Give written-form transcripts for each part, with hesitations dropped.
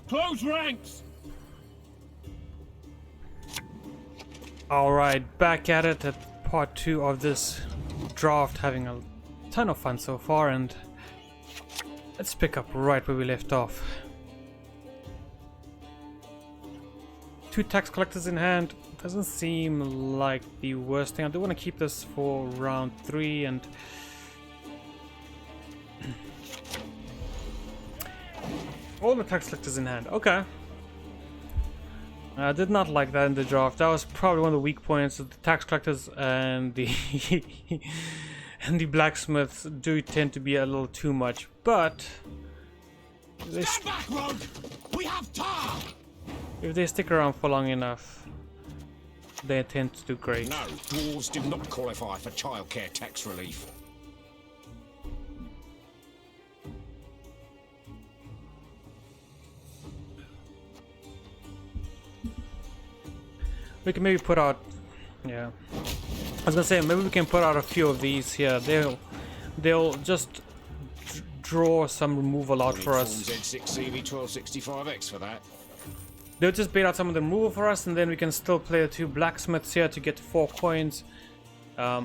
Close ranks! Alright, back at it at part 2 of this draft, having a ton of fun so far, and let's pick up right where we left off. 2 tax collectors in hand doesn't seem like the worst thing. I do want to keep this for round 3 and all the tax collectors in hand. Okay. I did not like that in the draft. That was probably one of the weak points. The tax collectors and the and the blacksmiths do tend to be a little too much, but Stand back, rogue! We have time! if they stick around for long enough, they tend to do great. No, dwarves do not qualify for childcare tax relief. We can maybe put out, yeah. I was gonna say maybe we can put out a few of these here. They'll just draw some removal out for us. Z6 CV1265X for that. They'll just bait out some of the removal for us, and then we can still play the 2 blacksmiths here to get 4 coins. Yeah.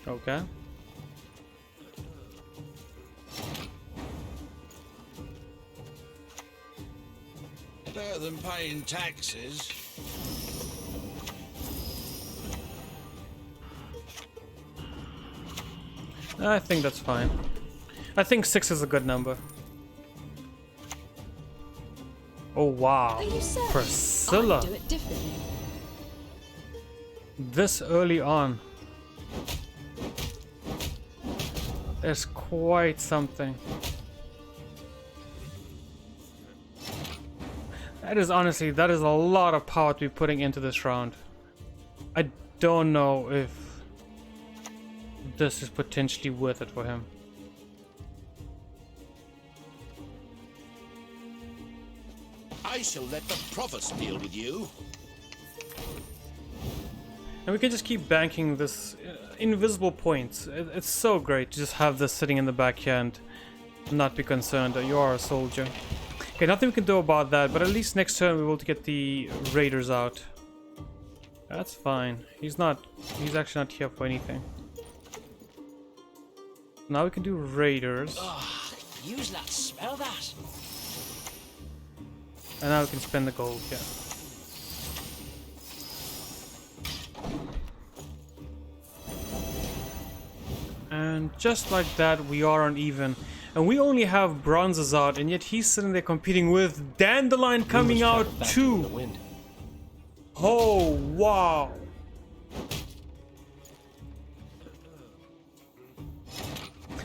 Okay. Better than paying taxes. I think that's fine. I think 6 is a good number. Oh wow, Priscilla! I do it differently. This early on, there's quite something. That is honestly, that is a lot of power to be putting into this round. I don't know if this is potentially worth it for him. I shall let the provost deal with you. And we can just keep banking this invisible points. It's so great to just have this sitting in the back here and not be concerned that you are a soldier. Okay, nothing we can do about that, but at least next turn we will get the raiders out. That's fine. He's actually not here for anything. Now we can do raiders. Oh, use that, smell that. And now we can spend the gold, yeah. And just like that, we are on even. And we only have bronzes out, and yet he's sitting there competing with Dandelion coming out too. Oh, wow.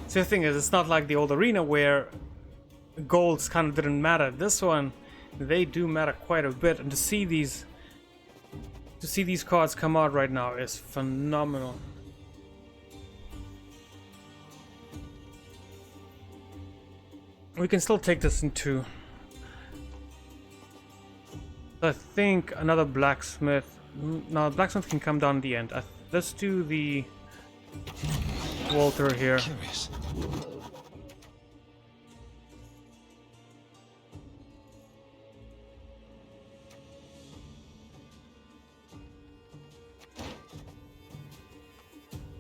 So the thing is, it's not like the old arena where golds kind of didn't matter. This one, they do matter quite a bit, and to see these cards come out right now is phenomenal. We can still take this into, I think, another blacksmith. No, blacksmith can come down at the end. Let's do the Walter here. Curious.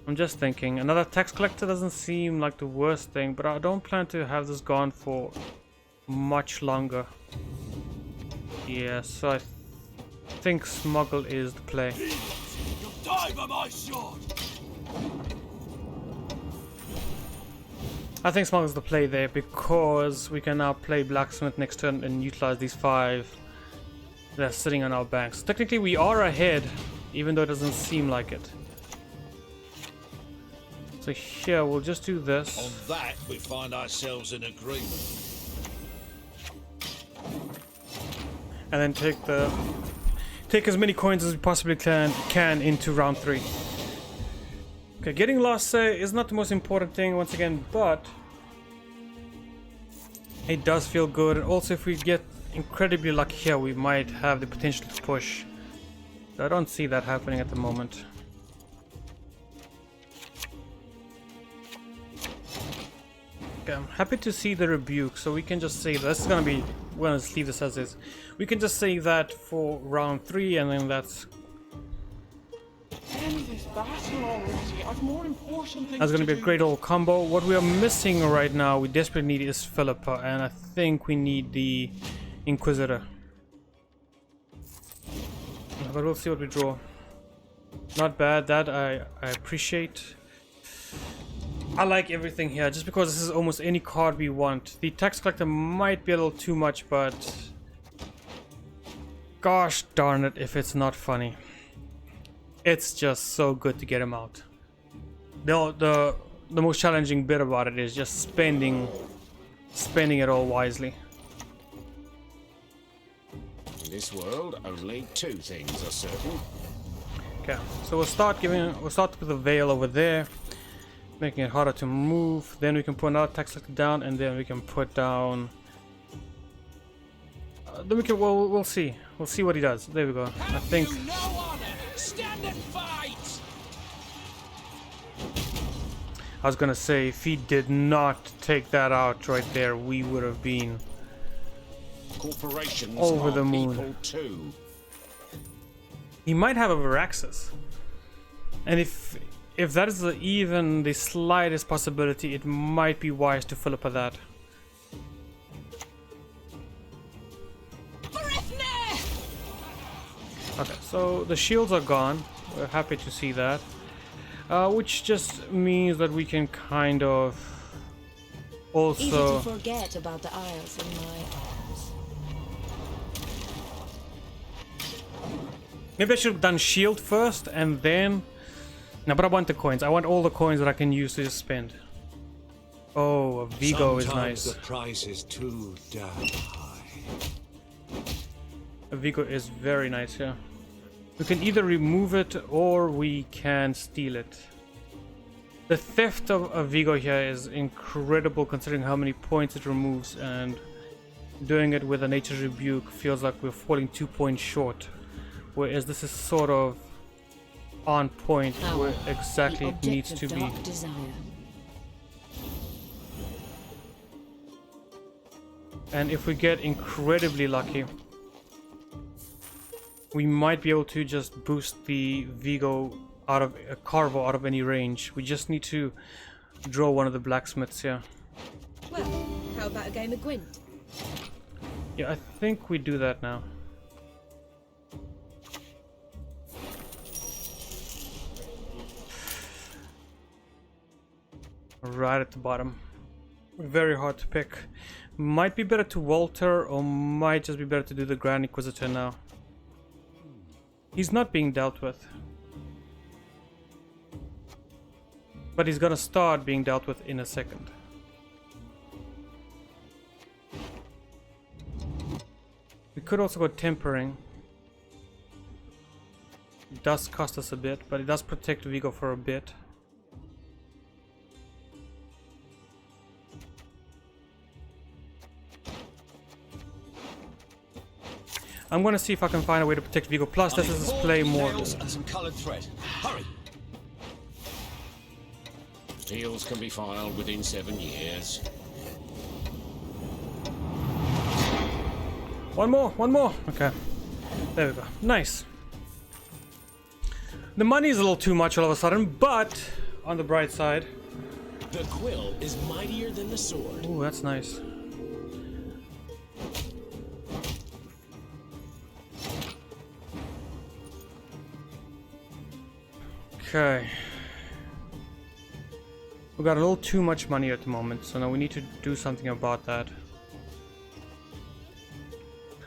I'm just thinking, another tax collector doesn't seem like the worst thing, but I don't plan to have this gone for much longer. Yeah, so I think smuggle is the play. You'll die by my sword. I think smuggle is the play there because we can now play blacksmith next turn and utilize these 5 that are sitting on our banks. Technically we are ahead, even though it doesn't seem like it. So here, we'll just do this. On that, we find ourselves in agreement. And then take as many coins as we possibly can into round 3. Okay, getting lost is not the most important thing once again, but it does feel good. And also, if we get incredibly lucky here, we might have the potential to push. I don't see that happening at the moment. Okay, I'm happy to see the rebuke, so we can just say this is gonna be. We're gonna leave this as is. We can just say that for round 3, and then that's. End this battle already. I've more important things That's gonna to be a great old combo. What we are missing right now, we desperately need is Philippa, and I think we need the Inquisitor. But we'll see what we draw. Not bad, that I appreciate. I like everything here, just because this is almost any card we want. The Tax Collector might be a little too much, but gosh darn it if it's not funny. It's just so good to get him out. The most challenging bit about it is just spending it all wisely. In this world, only 2 things are certain. Okay, so we'll start with the veil over there, making it harder to move. Then we can put another Tax Collector down, and then we can put down. Then we can. Well, we'll see. We'll see what he does. There we go. I think. You no honor. Stand and fight. I was gonna say, if he did not take that out right there, we would have been Corporations over are the moon. people too. He might have a Varaxis, and if that is even the slightest possibility, it might be wise to fill up with that. Okay, so the shields are gone. We're happy to see that. Which just means that we can kind of also... Easy to forget about the Isles in my arms. Maybe I should have done shield first and then... No, but I want the coins. I want all the coins that I can use to just spend. Oh, a Vigo is nice. The price is too damn high. A Vigo is very nice, yeah. We can either remove it or we can steal it. The theft of a Vigo here is incredible considering how many points it removes, and doing it with a Nature's Rebuke feels like we're falling 2 points short. Whereas this is sort of on point where exactly it needs to be. Desire. And if we get incredibly lucky, we might be able to just boost the Vigo out of a Carvo out of any range. We just need to draw one of the blacksmiths here. Well, how about a game of Gwent? Yeah, I think we do that now. Right at the bottom. Very hard to pick. Might be better to Walter, or might just be better to do the Grand Inquisitor now. He's not being dealt with. But he's gonna start being dealt with in a second. We could also go Tempering. It does cost us a bit, but it does protect Vigo for a bit. I'm gonna see if I can find a way to protect Vigo. Plus, this is play more. And some colored thread. Hurry! Deals can be filed within 7 years. One more. Okay, there we go. Nice. The money is a little too much all of a sudden, but on the bright side, The quill is mightier than the sword. ooh, that's nice. Okay. We got a little too much money at the moment, so now we need to do something about that.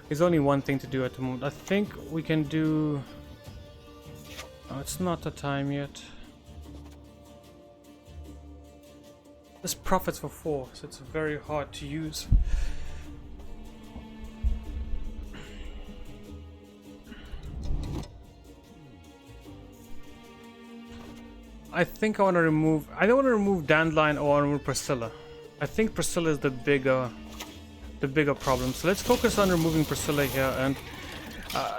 There's only one thing to do at the moment. I think we can do... Oh, it's not the time yet. This profits for 4, so it's very hard to use. I think I want to remove... I don't want to remove Dandelion or remove Priscilla. I think Priscilla is the bigger problem. So let's focus on removing Priscilla here. And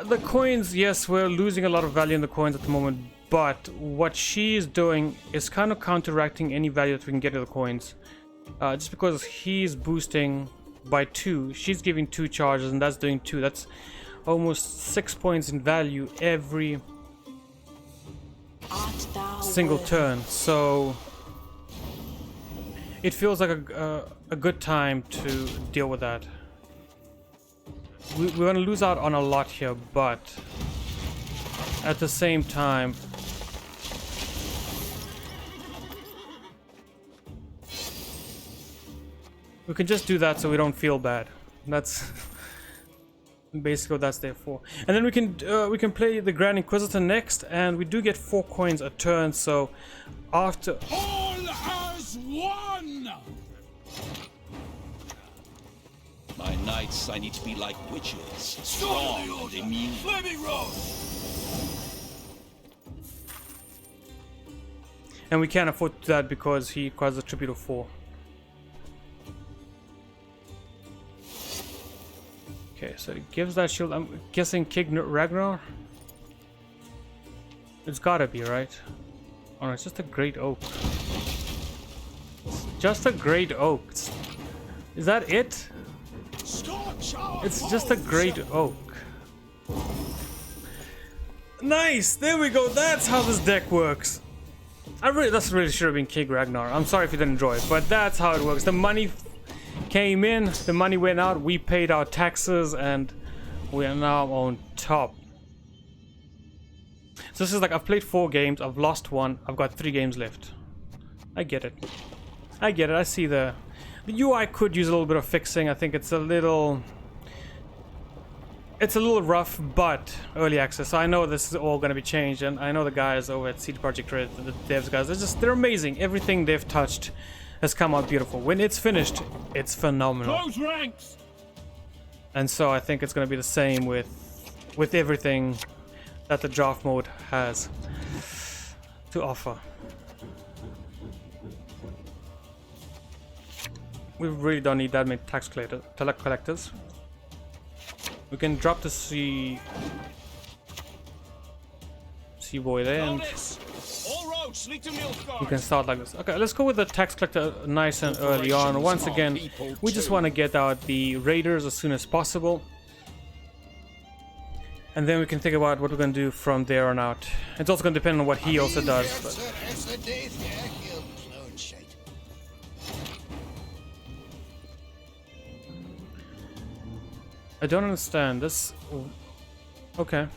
the coins, yes, we're losing a lot of value in the coins at the moment. But what she is doing is kind of counteracting any value that we can get in the coins. Just because he's boosting by 2, she's giving 2 charges, and that's doing 2. That's almost 6 points in value every Art thou single worthy? turn. So it feels like a good time to deal with that. We're going to lose out on a lot here, but at the same time, we can just do that so we don't feel bad. That's basically what that's there for. And then we can play the Grand Inquisitor next, and we do get 4 coins a turn. So after All as one! My knights, I need to be like witches, strong and immune. Flaming Rose! and we can't afford that because he requires a tribute of 4. Okay, so it gives that shield. I'm guessing King Ragnar. It's gotta be, right? Oh no, it's just a great oak. It's just a great oak. Is that it? It's just a great oak. Nice! There we go. That's how this deck works. That's really should have been King Ragnar. I'm sorry if you didn't enjoy it, but that's how it works. The money came in, the money went out, we paid our taxes, and we are now on top. So this is like, I've played 4 games, I've lost 1, I've got 3 games left. I get it. I get it. I see the UI could use a little bit of fixing. I think it's a little rough, but early access. So I know this is all going to be changed, and I know the guys over at CD Projekt Red, the devs guys, they're amazing. Everything they've touched has come out beautiful. When it's finished, it's phenomenal. Close ranks! And so I think it's going to be the same with everything that the draft mode has to offer. We really don't need that many tax collectors. We can drop the sea boy there, and All roads lead to Nilfgaard. we can start like this. Okay, let's go with the tax collector nice and early on. Once again, we just want to get out the raiders as soon as possible, and then we can think about what we're going to do from there on out. It's also going to depend on what he also does. But I don't understand this. Okay.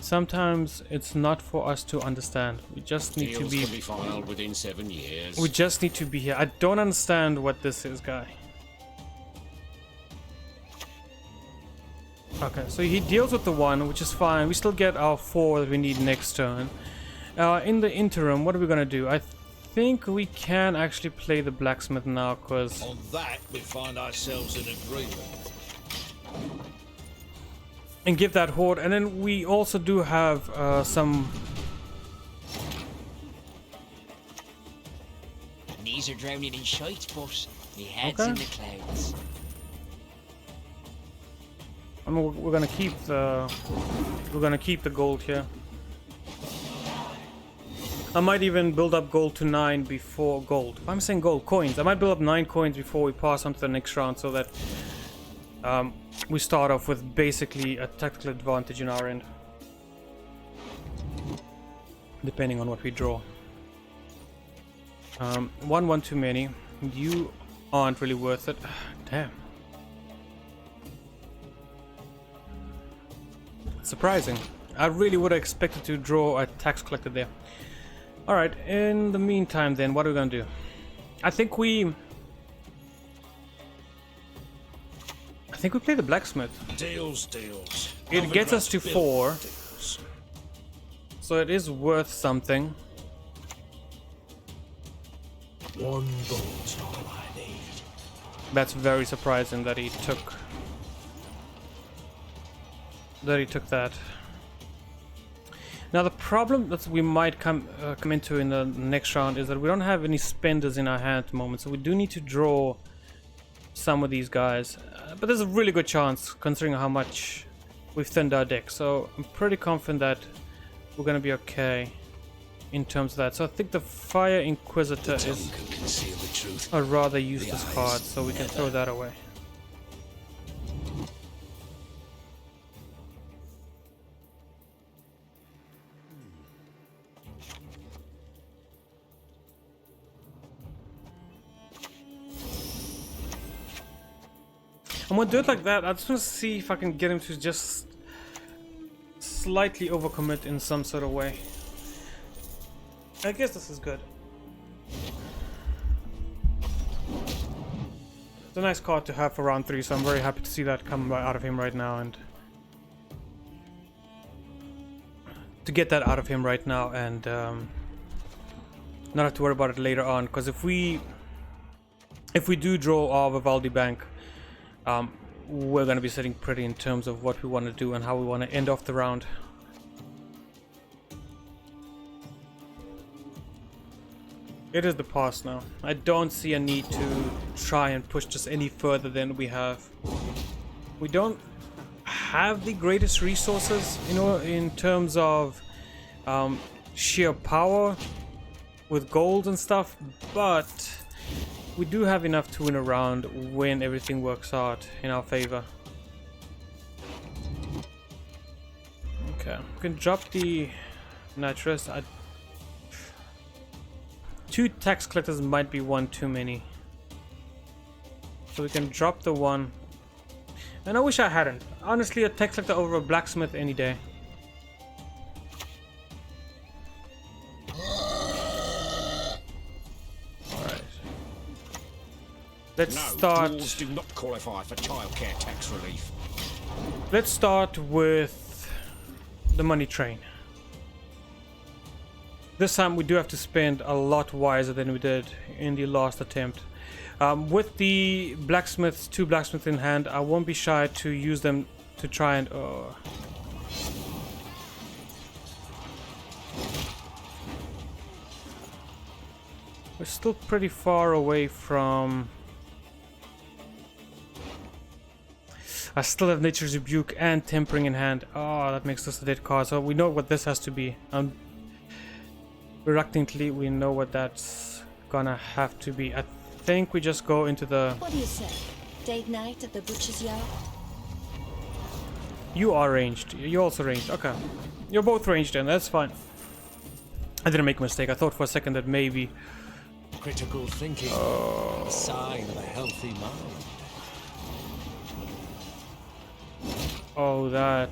Sometimes it's not for us to understand. We just need to Deals be. can be filed within 7 years. We just need to be here. I don't understand what this is, guy. Okay, so he deals with the 1, which is fine. We still get our 4 that we need next turn. In the interim, what are we gonna do? I think we can actually play the blacksmith now, because On that, we find ourselves in agreement. and give that horde, and then we also do have some. Knees are drowning in shite, but me head's Okay. in the clouds. I mean, we're gonna keep the gold here. I might even build up gold to 9 before gold. I'm saying gold coins. I might build up 9 coins before we pass on to the next round, so that we start off with basically a tactical advantage in our end, depending on what we draw. 1 too many. You aren't really worth it. Damn. Surprising. I really would have expected to draw a tax collector there. Alright, in the meantime then, what are we gonna do? I think we play the blacksmith. Deals. It gets us to 4, so it is worth something. One gold's all I need. That's very surprising that he took that. Now the problem that we might come into in the next round is that we don't have any spenders in our hand at the moment, so we do need to draw some of these guys. But there's a really good chance, considering how much we've thinned our deck. So I'm pretty confident that we're gonna be okay. in terms of that. So I think the Fire Inquisitor is Can conceal the truth. a rather useless eyes card, so we can throw that away. I'm gonna do it like that. I just want to see if I can get him to just slightly overcommit in some sort of way. I guess this is good. It's a nice card to have for round 3, so I'm very happy to see that come out of him right now, and to get that out of him right now, and not have to worry about it later on. Because if we do draw our Vivaldi Bank, we're going to be sitting pretty in terms of what we want to do and how we want to end off the round. It is the pass now. I don't see a need to try and push this any further than we have. We don't have the greatest resources, you know, in terms of sheer power with gold and stuff, but we do have enough to win a round when everything works out in our favor. Okay, we can drop the Nitrous. 2 tax collectors might be one too many. So we can drop the one. And I wish I hadn't. Honestly, a tax collector over a blacksmith any day. Let's start. Dwarves do not qualify for childcare tax relief. Let's start with the money train. This time we do have to spend a lot wiser than we did in the last attempt. With the blacksmiths, 2 blacksmiths in hand, I won't be shy to use them to try and. We're still pretty far away from. I still have Nature's Rebuke and Tempering in hand. Oh, that makes this a dead card. So we know what this has to be. Reluctantly, we know what that's gonna have to be. I think we just go into the... What do you say? Date night at the butcher's yard? You are ranged. You're also ranged. Okay. You're both ranged then. That's fine. I didn't make a mistake. I thought for a second that maybe... Critical thinking. A sign of a healthy mind. Oh, that.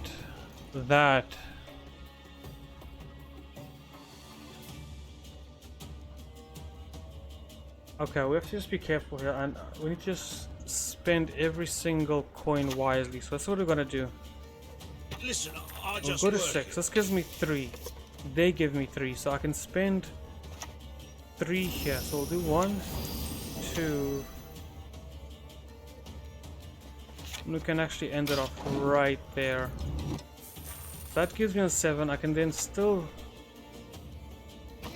Okay, we have to just be careful here, and we need to just spend every single coin wisely. So that's what we're gonna do. Listen, I We'll just go to work 6. This gives me 3. They give me 3, so I can spend 3 here. So we'll do 1, 2. We can actually end it off right there. That gives me a 7. I can then still...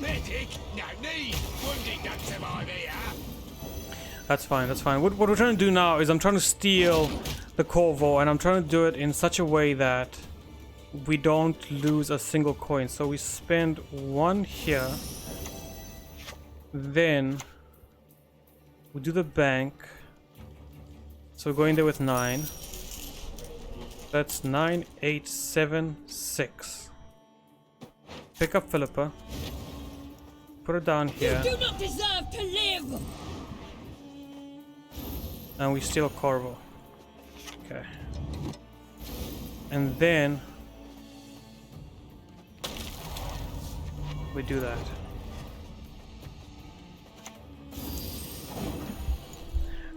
Medic, no need. Wounded don't survive here. That's fine, that's fine. What we're trying to do now is I'm trying to steal the Corvo, and I'm trying to do it in such a way that we don't lose a single coin. So we spend 1 here. Then we do the bank. So we're going there with 9. That's 9, 8, 7, 6. Pick up Philippa. Put her down here. You do not deserve to live! And we steal Corvo. Okay. And then we do that.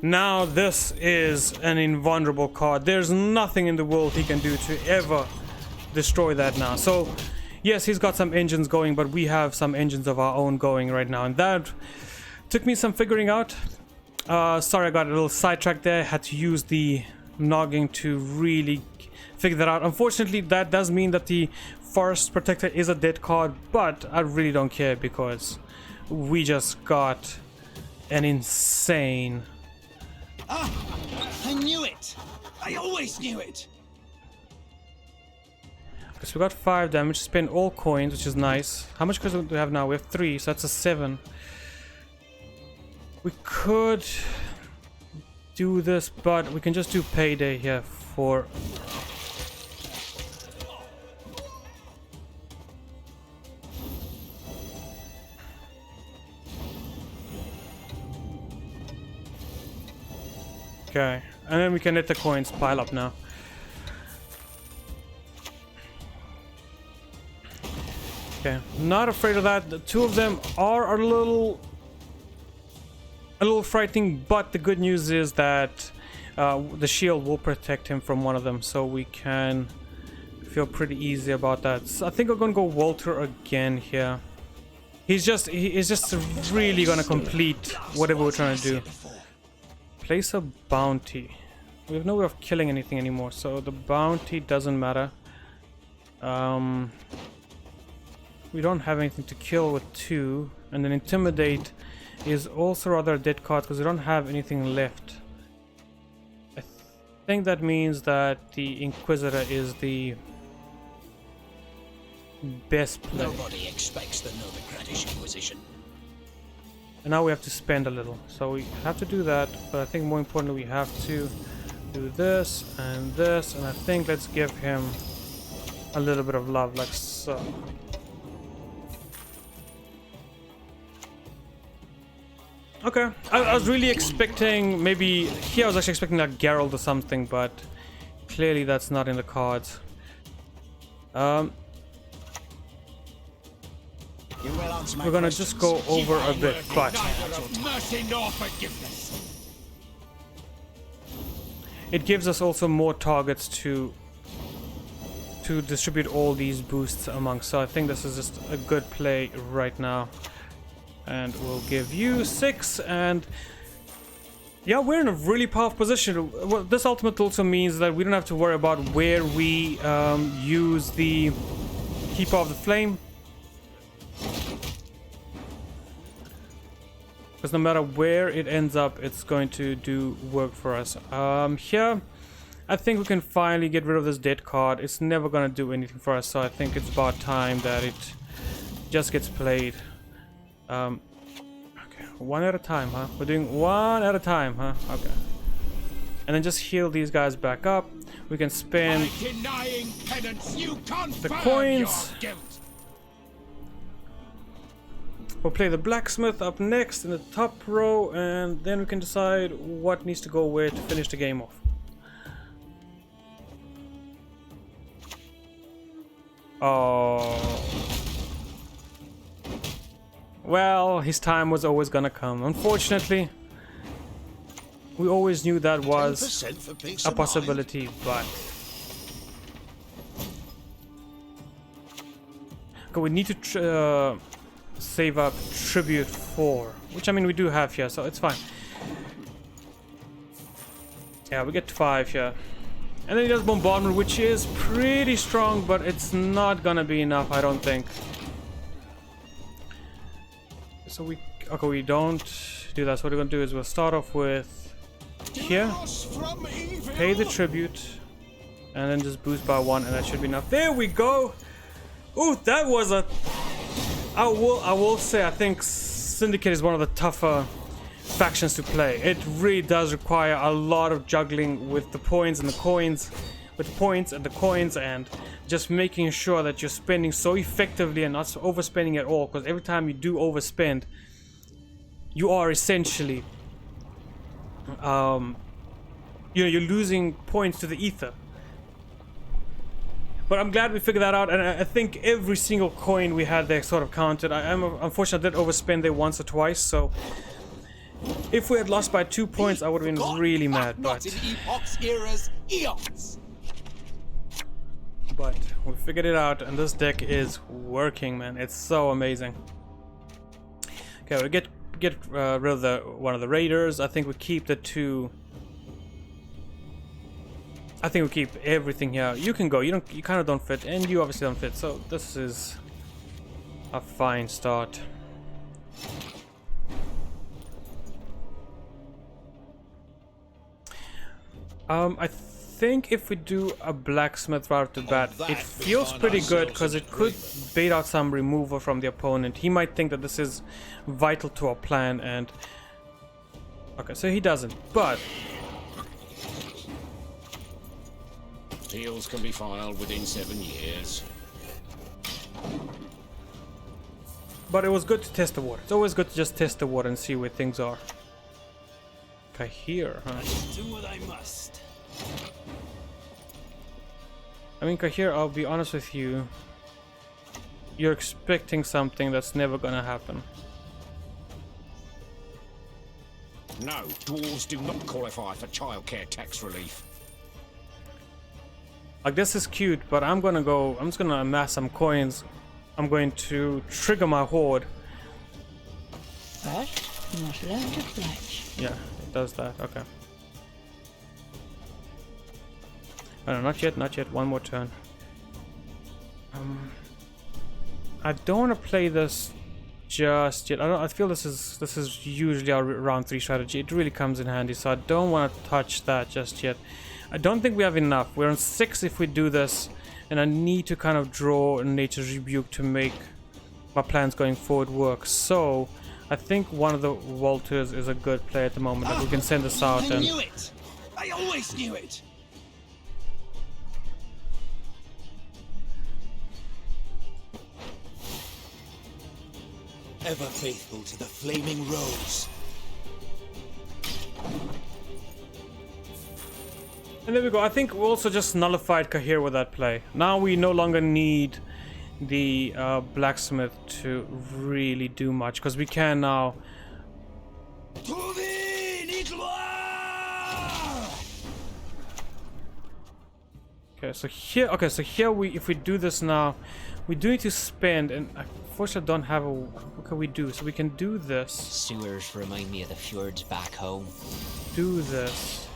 Now this is an invulnerable card. There's nothing in the world he can do to ever destroy that now. So yes, he's got some engines going, but we have some engines of our own going right now, and that took me some figuring out. Sorry, I got a little sidetracked there. I had to use the noggin to really figure that out. Unfortunately, that does mean that the Forest Protector is a dead card, but I really don't care because we just got an insane... I knew it! I always knew it! So we got 5 damage, spend all coins, which is nice. How much coins do we have now? We have 3, so that's a 7. We could do this, but we can just do payday here for... Okay, and then we can let the coins pile up now. Okay, not afraid of that. The 2 of them are a little frightening, but the good news is that the shield will protect him from one of them, so we can feel pretty easy about that. So I think we're gonna go Walter again here. He's just really gonna complete whatever we're trying to do. Place a bounty. We have no way of killing anything anymore, so the bounty doesn't matter. We don't have anything to kill with 2, and then intimidate is also rather a dead card because we don't have anything left. I think that means that the Inquisitor is the best play. Nobody expects the Novigradish Inquisition. And now we have to spend a little, so we have to do that, but I think more importantly we have to do this, and I think let's give him a little bit of love, like so. Okay, I was really expecting maybe here. I was actually expecting like Geralt or something, but clearly that's not in the cards. You will answer my We're gonna questions. just go over a bit, but Neither of mercy nor forgiveness. it gives us also more targets to distribute all these boosts among. So I think this is just a good play right now. And we'll give you 6, and yeah, we're in a really powerful position. Well, this ultimate also means that we don't have to worry about where we use the Keeper of the Flame, because no matter where it ends up, it's going to do work for us. Here, I think we can finally get rid of this dead card. It's never gonna do anything for us, so I think it's about time that it just gets played. Okay, 1 at a time, huh? We're doing 1 at a time, huh? Okay. And then just heal these guys back up. We can spend By denying penance, you the confirm coins. your guilt. We'll play the blacksmith up next in the top row, and then we can decide what needs to go where to finish the game off. Oh. Well, his time was always gonna come. Unfortunately, we always knew that was 10% for peace a of mind. possibility, but... Okay, we need to save up Tribute 4, which I mean we do have here, so it's fine. Yeah, we get 5 here. And then he does Bombardment, which is pretty strong, but it's not gonna be enough, I don't think. So we don't do that. So what we're gonna do is we'll start off with here, From evil. pay the tribute, and then just boost by 1, and that should be enough. There we go. Ooh, that was a... I will say I think Syndicate is one of the tougher factions to play. It really does require a lot of juggling with the points and the coins, and just making sure that you're spending so effectively and not overspending at all, because every time you do overspend, you are essentially you're losing points to the ether. But I'm glad we figured that out, and I think every single coin we had there sort of counted. Unfortunately, I did overspend there once or twice, so if we had lost by 2 points, I would have been really mad. Not in epochs, eras, eons. But we figured it out, and this deck is working, man. It's so amazing. Okay, we get rid of one of the raiders. I think we keep the 2. I think we keep everything here. You can go. You kind of don't fit, and you obviously don't fit. So this is a fine start. I think if we do a blacksmith right off the bat, that it we feels find pretty good ourselves because in it could agreement. bait out some removal from the opponent. He might think that this is vital to our plan, and okay, so he doesn't, but Appeals can be filed within 7 years. it was good to test the water. It's always good to just test the water and see where things are. Okay, here, huh? Do what I must. I mean, here, I'll be honest with you. You're expecting something that's never gonna happen. No, dwarves do not qualify for childcare tax relief. Like, this is cute, but I'm just gonna amass some coins. I'm going to trigger my horde. First, you must learn to fletch. Yeah, it does that, okay. Oh, no, not yet, one more turn. I don't want to play this just yet. I feel this is usually our round 3 strategy. It really comes in handy, so I don't want to touch that just yet. I don't think we have enough. We're on 6 if we do this, and I need to kind of draw Nature's Rebuke to make my plans going forward work. So I think one of the Walters is a good play at the moment. Like, we can send this out I and knew it! I always knew it! Ever faithful to the flaming rose. And there we go. I think we also just nullified Cahir with that play. Now we no longer need the blacksmith to really do much, because we can now. Okay, so here we, if we do this now, we do need to spend, and unfortunately I don't have a. What can we do? So we can do this. Sewers remind me of the fjords back home. Do this.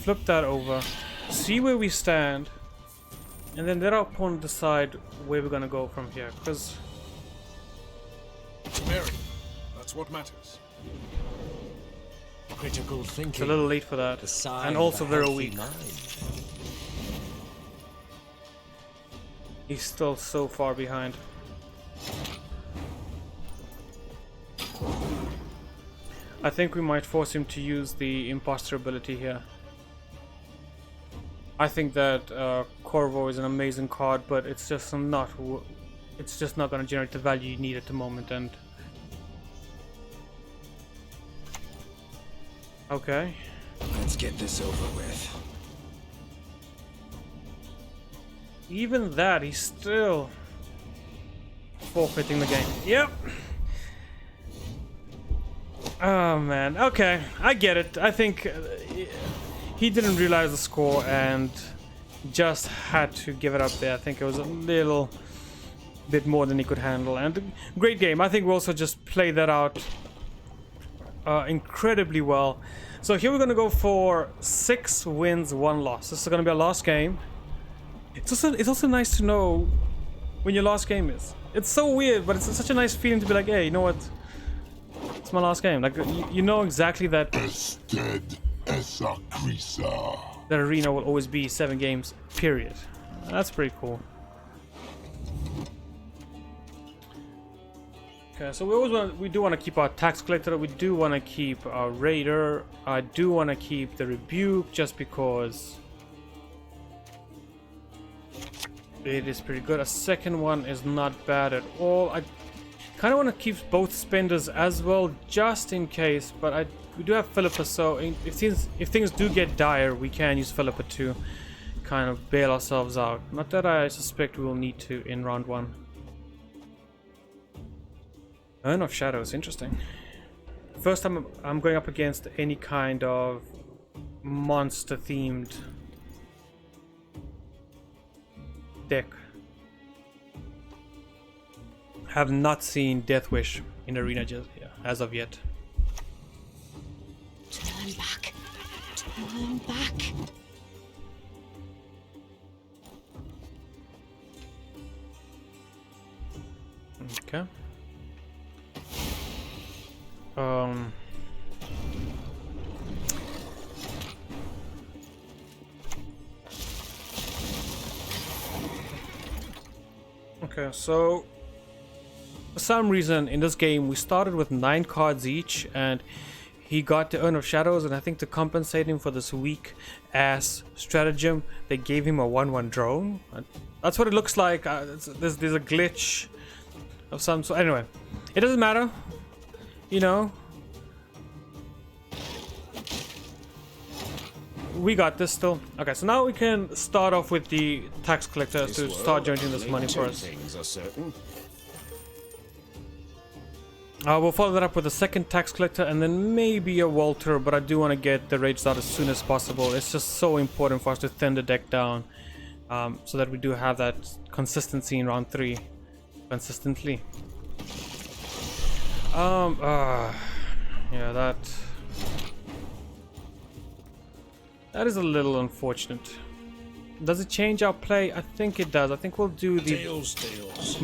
Flip that over. See where we stand. And then let our opponent decide where we're gonna go from here. Because Mary, that's what matters. Critical thinking. it's a little late for that. The sign And of also a very healthy weak. mind. He's still so far behind. I think we might force him to use the imposter ability here. I think that Corvo is an amazing card, but it's just not going to generate the value you need at the moment. And okay, Let's get this over with. even that, he's still forfeiting the game. Yep. Oh man. Okay, I get it. I think he didn't realize the score and just had to give it up there. I think it was a little bit more than he could handle. And great game. I think we also just played that out incredibly well. So here we're gonna go for 6 wins, 1 loss. This is gonna be our last game. It's also nice to know when your last game is. It's so weird, but it's such a nice feeling to be like, hey, you know what? It's my last game. Like, you know exactly that that arena will always be 7 games, period. That's pretty cool. Okay, so we do want to keep our tax collector. We do want to keep our raider. I do want to keep the rebuke just because it is pretty good. A second one is not bad at all. I kind of want to keep both spenders as well, just in case. But we do have Philippa, so if things do get dire, we can use Philippa to kind of bail ourselves out. Not that I suspect we will need to in round 1. Urn of Shadows, interesting. First time I'm going up against any kind of monster-themed deck. Have not seen Death Wish in Arena just as of yet. Turn back. Turn back. Okay. Okay, so for some reason in this game we started with 9 cards each, and he got the Urn of Shadows, and I think to compensate him for this weak ass stratagem, they gave him a 1/1 drone. That's what it looks like. There's a glitch of some sort. Anyway, it doesn't matter, you know. We got this still. Okay, so now we can start off with the tax collectors to start generating this money for us. Things are certain. We'll follow that up with a second tax collector and then maybe a Walter, but I do want to get the raids out as soon as possible. It's just so important for us to thin the deck down, so that we do have that consistency in round 3. Consistently. Yeah, that is a little unfortunate. Does it change our play? I think it does. I think we'll do the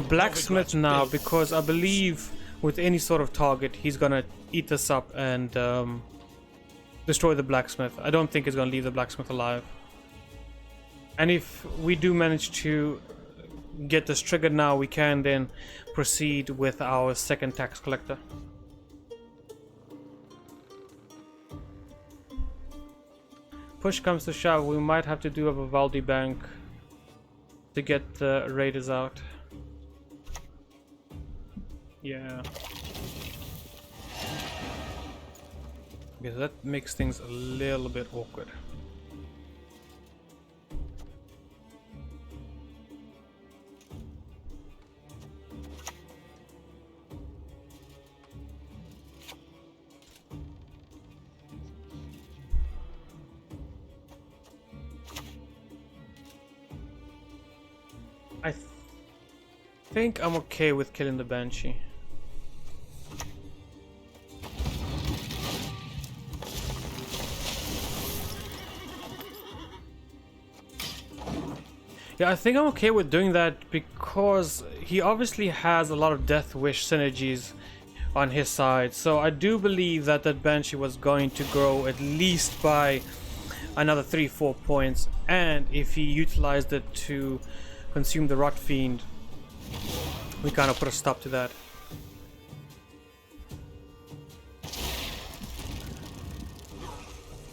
blacksmith now, because I believe with any sort of target he's gonna eat this up and destroy the blacksmith. I don't think he's gonna leave the blacksmith alive. And if we do manage to get this triggered now, we can then proceed with our second tax collector. Push comes to shove, we might have to do a Vivaldi bank to get the raiders out. Yeah. Okay, so that makes things a little bit awkward. I think I'm okay with killing the Banshee. Yeah, I think I'm okay with doing that because he obviously has a lot of Death Wish synergies on his side. So I do believe that that Banshee was going to grow at least by another 3-4 points. And if he utilized it to consume the Rot Fiend, we kind of put a stop to that.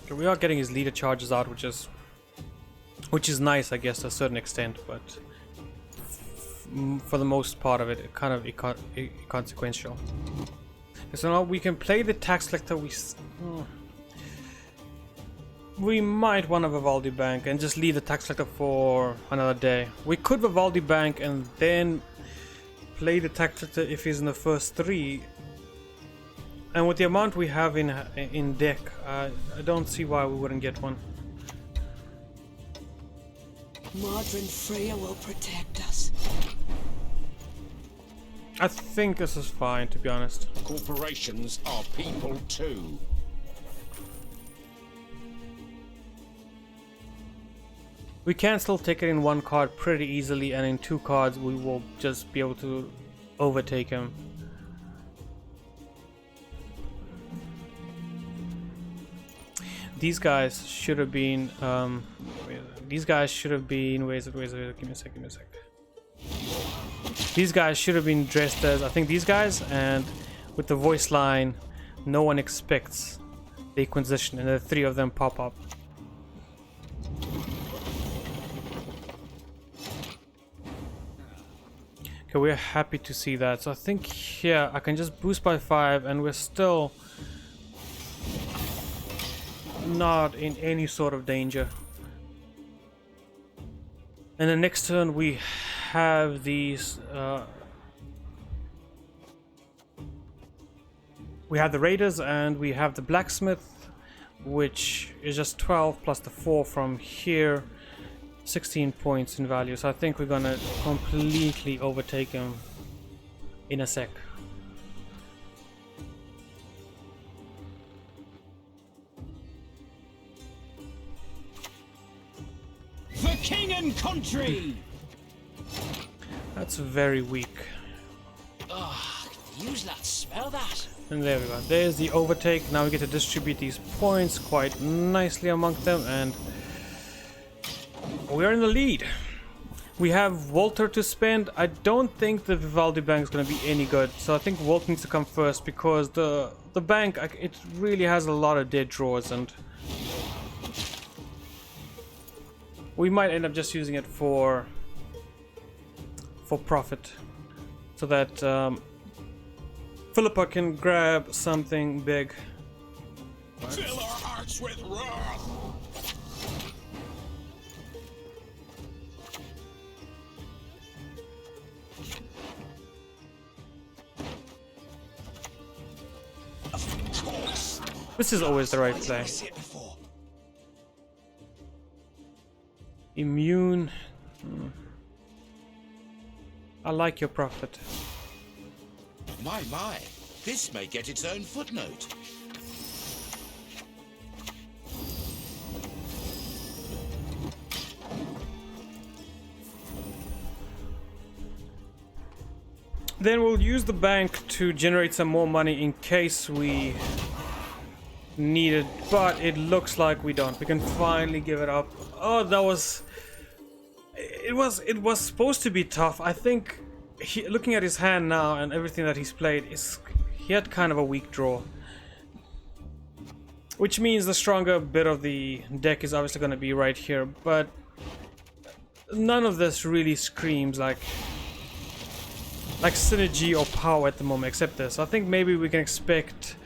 Okay, we are getting his leader charges out, which is nice, I guess, to a certain extent, but for the most part of it, it kind of inconsequential. Okay, so now we can play the tax collector. We might want a Vivaldi bank and just leave the tax collector for another day. We could Vivaldi bank and then play the tax collector if he's in the first 3. And with the amount we have in deck, I don't see why we wouldn't get one. Mordred Freya will protect us. I think this is fine, to be honest. Corporations are people too. We can still take it in 1 card pretty easily, and in 2 cards we will just be able to overtake him. These guys should have been wait, give me a sec. These guys should have been dressed as, I think, these guys, and with the voice line, no one expects the Inquisition, and the 3 of them pop up. Okay, we're happy to see that. So I think here I can just boost by 5 and we're still not in any sort of danger. And the next turn we have these we have the Raiders and we have the Blacksmith, which is just 12 plus the 4 from here, 16 points in value. So I think we're gonna completely overtake him in a sec. For king and country! That's very weak. Ugh, use that, smell that. And there we go. There's the overtake. Now we get to distribute these points quite nicely among them, and we are in the lead. We have Walter to spend. I don't think the Vivaldi bank is going to be any good, so I think Walter needs to come first because the bank, it really has a lot of dead drawers, and we might end up just using it for profit, so that Philippa can grab something big. Fill our hearts with wrath. Of course. This is always the right play. Immune. I like your profit. My, this may get its own footnote. Then we'll use the bank to generate some more money in case we need it, but it looks like we don't. We can finally give it up. Oh, that was... It was supposed to be tough. I think, looking at his hand now and everything that he's played, he had kind of a weak draw. Which means the stronger bit of the deck is obviously going to be right here, but none of this really screams like synergy or power at the moment, except this. I think maybe we can expect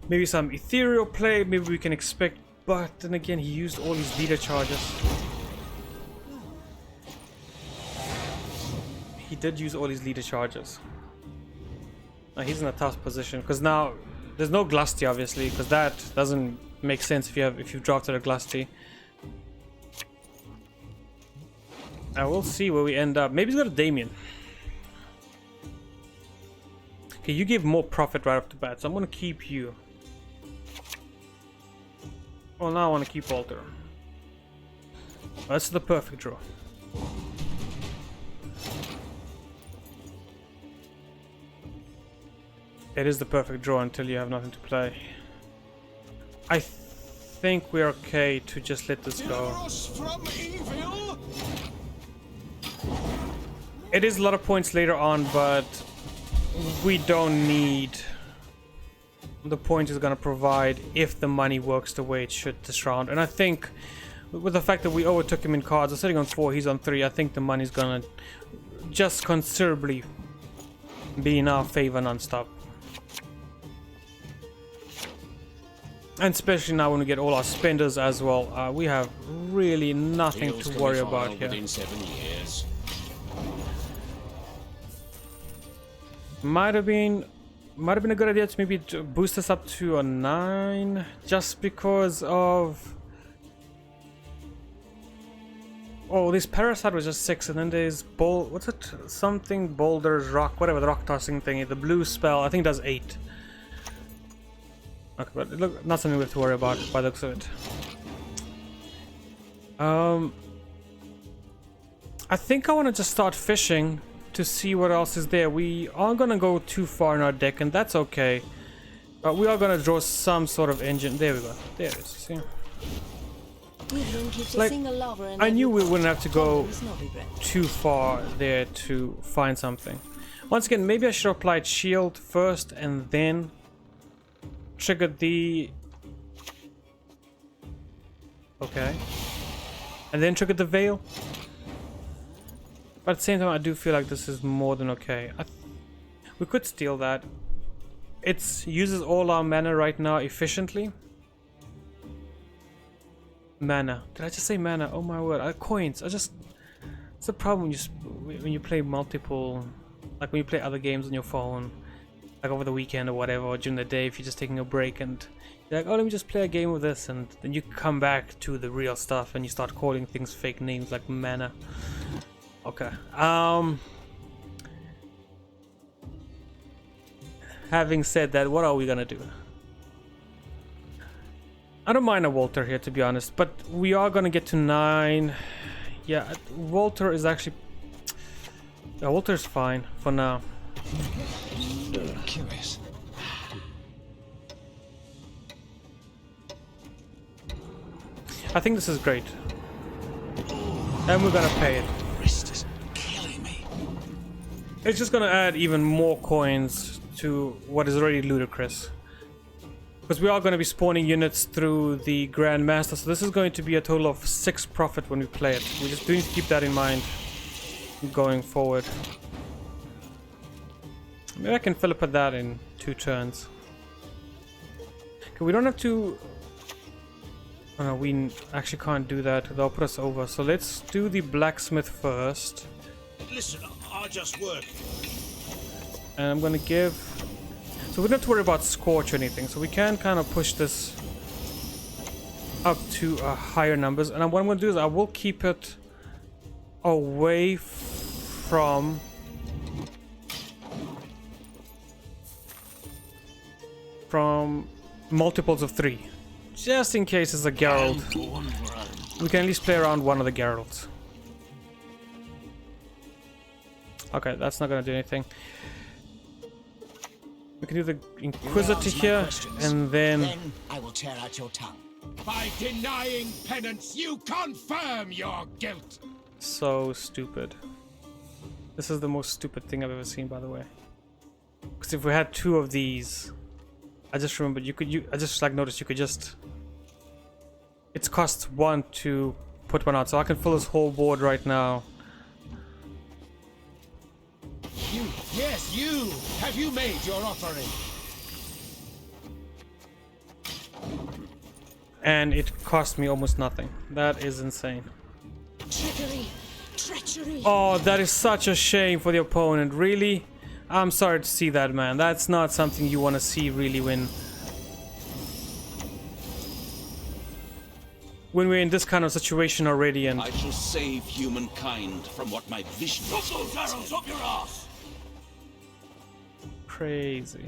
maybe some ethereal play, maybe we can expect, but then again he used all his leader charges. He did use all his leader charges. Now he's in a tough position because now there's no Glusty, obviously, because that doesn't make sense if you've drafted a Glusty. I will see where we end up. Maybe he's got a Damien. Okay, you give more profit right off the bat, so I'm gonna keep you. Well, now I want to keep Walter. That's the perfect draw. It is the perfect draw until you have nothing to play. I think we're okay to just let this go. From evil. It is a lot of points later on, but we don't need the point is going to provide if the money works the way it should this round. And I think with the fact that we overtook him in cards, I'm sitting on 4, he's on 3, I think the money's going to just considerably be in our favor non-stop. And especially now when we get all our spenders as well, we have really nothing to worry about here. Within 7 years. Might have been a good idea to maybe boost us up to a 9, just because of... Oh, this Parasite was just 6, and then there's what's it? Something Boulder's Rock, whatever, the rock tossing thingy, the blue spell, I think it does 8. Okay, but look, not something we have to worry about by the looks of it. I think I want to just start fishing to see what else is there. We aren't going to go too far in our deck, and that's okay. But we are going to draw some sort of engine. There we go. There it is. See? Like, I knew we wouldn't have to go too far there to find something. Once again, maybe I should have applied shield first and then triggered the... Okay. And then triggered the veil. But at the same time, I do feel like this is more than okay. We could steal that. It uses all our mana right now efficiently. Mana. Did I just say mana? Oh my word. Coins. It's a problem when you play multiple... Like when you play other games on your phone. Like over the weekend or whatever, or during the day if you're just taking a break and you're like, oh, let me just play a game with this, and then you come back to the real stuff and you start calling things fake names like mana. Okay. Having said that, what are we gonna do? I don't mind a Walter here, to be honest, but we are gonna get to 9. Yeah, Walter is actually... Yeah, Walter's fine for now. Curious. I think this is great. And we're gonna pay it. It's just gonna add even more coins to what is already ludicrous. Because we are going to be spawning units through the Grandmaster, so this is going to be a total of 6 profit when we play it. We just do need to keep that in mind going forward. Maybe I can Philippa that in 2 turns. Okay, we don't have to... Oh no, we actually can't do that. They'll put us over. So let's do the blacksmith first. Listen, I just work. And I'm going to give... So we don't have to worry about Scorch or anything, so we can kind of push this up to higher numbers. And what I'm going to do is I will keep it away from multiples of 3, just in case it's a Geralt. We can at least play around one of the Geralts. Okay, that's not going to do anything. We can do the Inquisitor here, and then I will tear out your tongue. By denying penance, you confirm your guilt. So stupid. This is the most stupid thing I've ever seen, by the way. Because if we had 2 of these, I just remembered I just like noticed you could just. It's cost 1 to put one out, so I can fill this whole board right now. You, yes, you. Have you made your offering? And it cost me almost nothing. That is insane. Trickery! Treachery! Oh, that is such a shame for the opponent. Really? I'm sorry to see that, man. That's not something you want to see, really, when we're in this kind of situation already. And I shall save humankind from what my vision is. Put those arrows up your ass! crazy.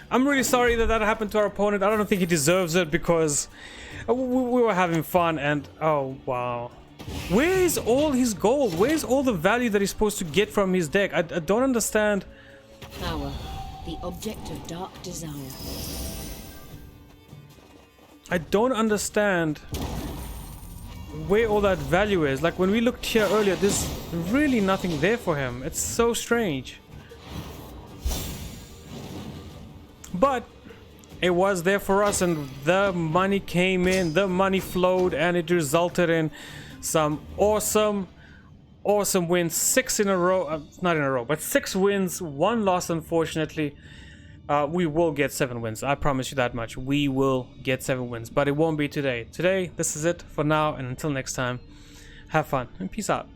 I'm really sorry that that happened to our opponent. I don't think he deserves it because we were having fun and oh wow. Where is all his gold? Where's all the value that he's supposed to get from his deck? I don't understand. Power, the object of dark desire. I don't understand where all that value is. Like when we looked here earlier, there's really nothing there for him. It's so strange. But it was there for us and the money came in, the money flowed, and it resulted in some awesome wins. 6 in a row, not in a row, but 6 wins, 1 loss unfortunately. We will get 7 wins, I promise you that much. We will get 7 wins, but it won't be today. Today, this is it for now, and until next time, have fun and peace out.